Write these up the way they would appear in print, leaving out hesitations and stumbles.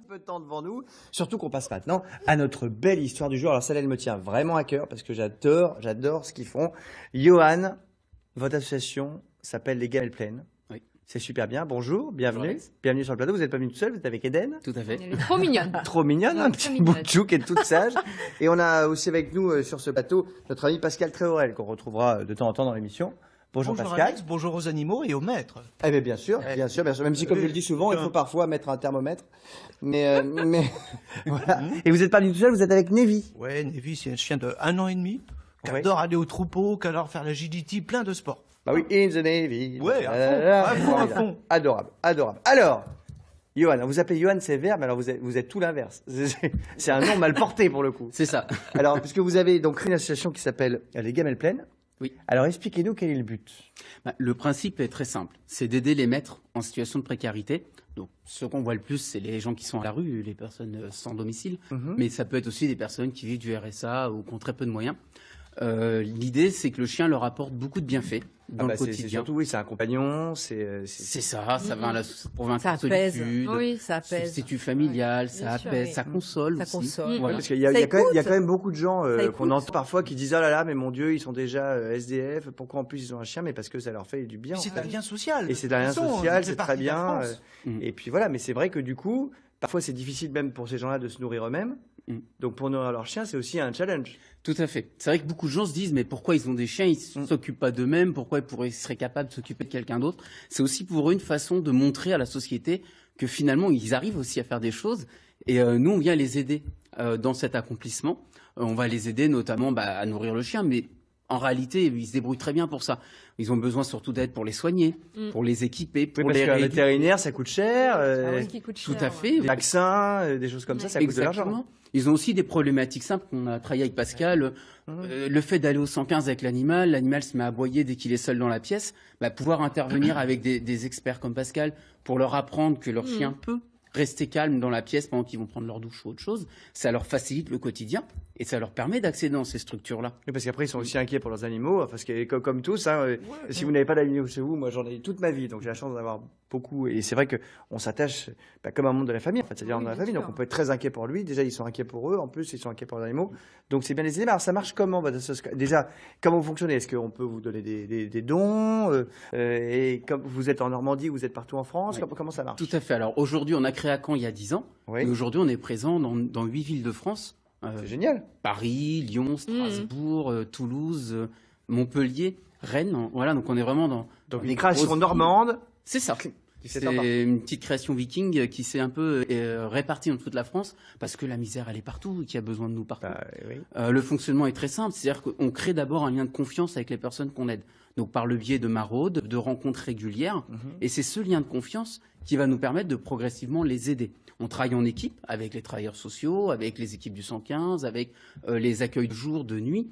Un peu de temps devant nous, surtout qu'on passe maintenant à notre belle histoire du jour. Alors celle-là, elle me tient vraiment à cœur parce que j'adore ce qu'ils font. Johan, votre association s'appelle Les Gamelles Pleines. Oui. C'est super bien. Bonjour, bienvenue. Bonjour, Bienvenue sur le plateau. Vous n'êtes pas venu tout seul, vous êtes avec Eden. Tout à fait. Elle est trop mignonne. Trop mignonne, un petit bout de chou qui est toute sage. Et on a aussi avec nous sur ce plateau notre ami Pascal Tréorel qu'on retrouvera de temps en temps dans l'émission. Bonjour Pascal. Alex, bonjour aux animaux et aux maîtres. Eh bien sûr. Même si, comme je le dis souvent, il faut parfois mettre un thermomètre. Mais voilà. Et vous n'êtes pas venu tout seul, vous êtes avec Nevi. Ouais, Nevi, c'est un chien de 1 an et demi, qui Ouais. adore aller au troupeau, qui adore faire l'agility, plein de sports. Bah oui, in the Navy. Ouais, à fond. Adorable. Alors, Johan, vous appelez Johan, c'est verbe, alors vous êtes tout l'inverse. C'est un nom mal porté pour le coup. C'est ça. Alors, puisque vous avez donc créé une association qui s'appelle Les Gamelles Pleines. Oui. Alors, expliquez-nous quel est le but. Le principe est très simple. C'est d'aider les maîtres en situation de précarité. Donc, ce qu'on voit le plus, c'est les gens qui sont à la rue, les personnes sans domicile. Mais ça peut être aussi des personnes qui vivent du RSA ou qui ont très peu de moyens. L'idée, c'est que le chien leur apporte beaucoup de bienfaits dans le C'est quotidien. surtout, oui, c'est un compagnon, C'est ça, ça va à la province Ça de apaise. solitude, Oui, ça apaise. substitut familial, ça bien sûr, apaise, oui. ça console Ça aussi. console. Voilà. Parce qu'il y a, Ça il y a quand écoute. même beaucoup de gens Ça qu'on écoute. entend parfois qui disent « Ah là là, mais mon Dieu, ils sont déjà SDF, pourquoi en plus ils ont un chien ?» Mais parce que ça leur fait du bien. Puis c'est en un fait. lien social. Et c'est un lien De toute façon, social, ça c'est fait très partie de la bien. France. Et puis voilà, mais c'est vrai que du coup, parfois c'est difficile même pour ces gens-là de se nourrir eux-mêmes. Donc pour nourrir leur chien, c'est aussi un challenge. Tout à fait. C'est vrai que beaucoup de gens se disent mais pourquoi ils ont des chiens, ils s'occupent pas d'eux-mêmes, pourquoi ils seraient capables de s'occuper de quelqu'un d'autre. C'est aussi pour eux une façon de montrer à la société que finalement ils arrivent aussi à faire des choses et nous on vient les aider dans cet accomplissement. On va les aider notamment à nourrir le chien, mais en réalité ils se débrouillent très bien pour ça. Ils ont besoin surtout d'aide pour les soigner, pour les équiper, pour Parce les qu'un rééduquer. vétérinaire, ça coûte cher. Ah oui, qui coûte Tout cher, à ouais. fait. Des vaccins, des choses comme ça coûte de l'argent. Exactement. Ils ont aussi des problématiques simples qu'on a travaillé avec Pascal. Le fait d'aller au 115 avec l'animal se met à aboyer dès qu'il est seul dans la pièce. Pouvoir intervenir avec des experts comme Pascal pour leur apprendre que leur chien peut rester calme dans la pièce pendant qu'ils vont prendre leur douche ou autre chose, ça leur facilite le quotidien et ça leur permet d'accéder dans ces structures-là. Oui, parce qu'après, ils sont aussi inquiets pour leurs animaux, parce que comme tous, hein, si vous n'avez pas d'animaux chez vous, moi j'en ai toute ma vie, donc j'ai la chance d'en avoir beaucoup. Et c'est vrai qu'on s'attache comme un membre de la famille, en fait, c'est-à-dire Oui, dans la bien famille, sûr. donc on peut être très inquiet pour lui. Déjà, ils sont inquiets pour eux, en plus, ils sont inquiets pour les animaux. Donc c'est bien les aider. Mais alors, ça marche comment votre association ? Déjà, comment vous fonctionnez ? Est-ce qu'on peut vous donner des dons et comme vous êtes en Normandie, vous êtes partout en France, Oui. comment ça marche ? Tout à fait. Alors aujourd'hui, on a créé à Caen il y a 10 ans. Oui. Et aujourd'hui, on est présent dans 8 villes de France. C'est génial. Paris, Lyon, Strasbourg, Toulouse, Montpellier, Rennes. Voilà, donc on est vraiment dans Donc des une création grosses villes. normande. C'est ça. Qui s'étend partout. C'est une petite création viking qui s'est un peu répartie dans toute la France parce que la misère, elle est partout et qu'il y a besoin de nous partout. Oui. Le fonctionnement est très simple, c'est-à-dire qu'on crée d'abord un lien de confiance avec les personnes qu'on aide. Donc par le biais de maraudes, de rencontres régulières. Et c'est ce lien de confiance qui va nous permettre de progressivement les aider. On travaille en équipe avec les travailleurs sociaux, avec les équipes du 115, avec les accueils de jour, de nuit.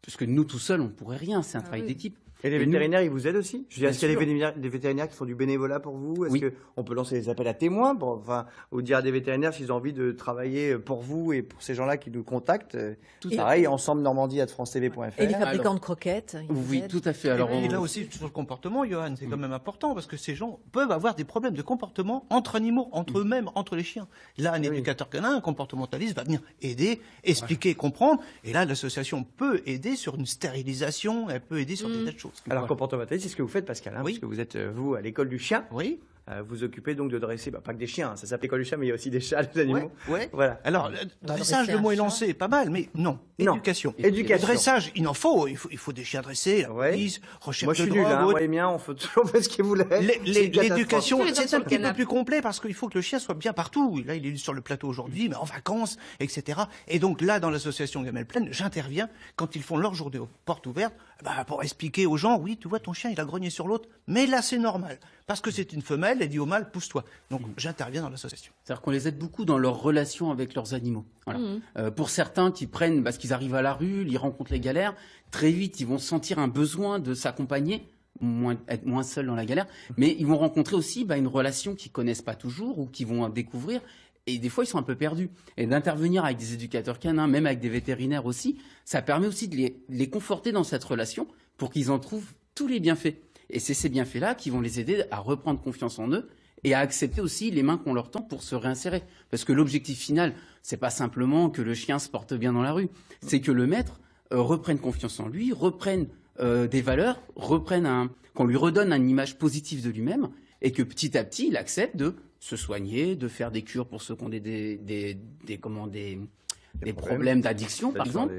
Parce que nous, tout seuls, on ne pourrait rien. C'est un travail d'équipe. Et les Et nous- vétérinaires, ils vous aident aussi ? Je veux dire, Bien est-ce qu'il y a sûr. des vétérinaires qui font du bénévolat pour vous ? Est-ce Oui. qu'on peut lancer des appels à témoins ou dire à des vétérinaires s'ils ont envie de travailler pour vous et pour ces gens-là qui nous contactent Pareil, ensemble normandie@francetv.fr. Et les fabricants de croquettes. ils Oui, aident. tout à fait. Et Alors, puis là aussi, sur le comportement, Johan, c'est quand même important parce que ces gens peuvent avoir des problèmes de comportement entre animaux, entre eux-mêmes, entre les chiens. Là, un éducateur canin, un comportementaliste va venir aider, expliquer, comprendre. Et là, l'association peut aider sur une stérilisation, elle peut aider sur des tas de choses. Alors, comportementaliste, c'est ce que vous faites, Pascal, hein, Oui. parce que vous êtes, vous, à l'école du chien. Oui. Vous occupez donc de dresser, pas que des chiens, hein, ça s'appelle l'école du chien, mais il y a aussi des chats, des animaux. Ouais. Voilà. Alors, dressage, dresser le un mot est chat. lancé, pas mal, mais non. Non. Éducation. Éducation. Dressage, il en faut. Il faut des chiens dressés, la Ouais. police, recherche Moi, je suis de nul, drogue, hein. autre. Moi, les miens, on fait toujours ce qu'ils voulaient. C'est une catastrophe. L'éducation, Tous les hommes c'est sur un le petit peu canapé. plus complet parce qu'il faut que le chien soit bien partout. Là, il est sur le plateau aujourd'hui, mais en vacances, etc. Et donc là, dans l'association Gamelles Pleines, j'interviens quand ils font leur journée aux portes ouvertes, pour expliquer aux gens, oui, tu vois, ton chien, il a grogné sur l'autre, mais là, c'est normal. Parce que c'est une femelle, elle dit au mâle, pousse-toi. Donc, j'interviens dans l'association. c'est-à-dire qu'on les aide beaucoup dans leur relation avec leurs animaux. Voilà. Pour certains qui prennent, parce qu'ils arrivent à la rue, ils rencontrent les galères, très vite, ils vont sentir un besoin de s'accompagner, être moins seuls dans la galère, mais ils vont rencontrer aussi une relation qu'ils connaissent pas toujours ou qu'ils vont découvrir. Et des fois, ils sont un peu perdus. Et d'intervenir avec des éducateurs canins, même avec des vétérinaires aussi, ça permet aussi de les conforter dans cette relation pour qu'ils en trouvent tous les bienfaits. Et c'est ces bienfaits-là qui vont les aider à reprendre confiance en eux et à accepter aussi les mains qu'on leur tend pour se réinsérer. Parce que l'objectif final, c'est pas simplement que le chien se porte bien dans la rue, c'est que le maître reprenne confiance en lui, reprenne des valeurs, qu'on lui redonne une image positive de lui-même, et que petit à petit, il accepte de se soigner, de faire des cures pour ceux qui ont des problèmes d'addiction, par exemple,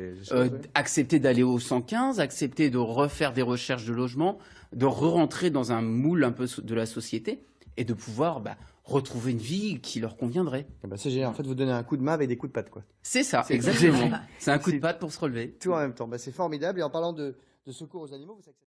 accepter d'aller au 115, accepter de refaire des recherches de logement, de re-rentrer dans un moule un peu de la société, et de pouvoir retrouver une vie qui leur conviendrait. C'est génial. En fait, vous donnez un coup de main avec des coups de patte, quoi. C'est ça, exactement. C'est un coup de patte pour se relever. Tout en même temps. C'est formidable. Et en parlant de secours aux animaux, vous savez que